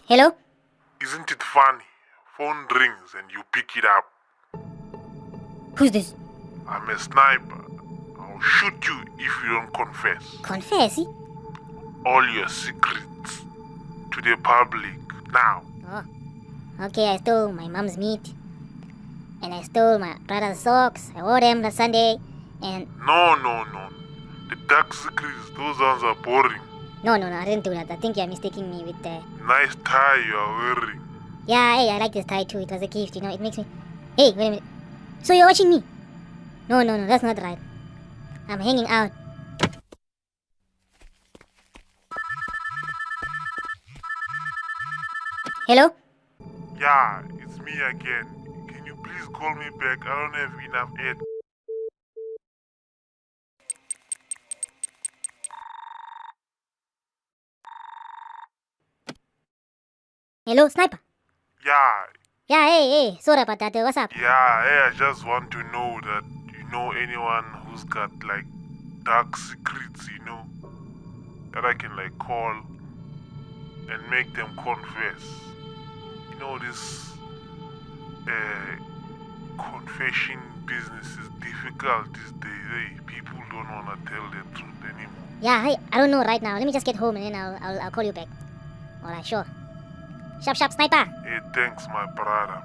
Hello? Isn't it funny? Phone rings and you pick it up. Who's this? I'm a sniper. I'll shoot you if you don't confess. Confess? All your secrets to the public now. Oh. Okay, I stole my mom's meat. And I stole my brother's socks. I wore them last Sunday. And... No. The dark secrets, those ones are boring. No, I didn't do that. I think you're mistaking me with the... Nice tie you are wearing. Yeah, hey, I like this tie too. It was a gift, it makes me... Hey, wait a minute. So you're watching me? No, that's not right. I'm hanging out. Hello? Yeah, it's me again. Can you please call me back? I don't have enough air. Hello, Sniper? Yeah, Yeah, hey, sorry about that. What's up? I just want to know that you know anyone who's got like dark secrets, that I can like call and make them confess. This confession business is difficult these days. Hey, people don't want to tell the truth anymore. Yeah, hey, I don't know right now. Let me just get home and then I'll call you back. Alright, sure. Sharp, Sniper. Hey, thanks, my brother.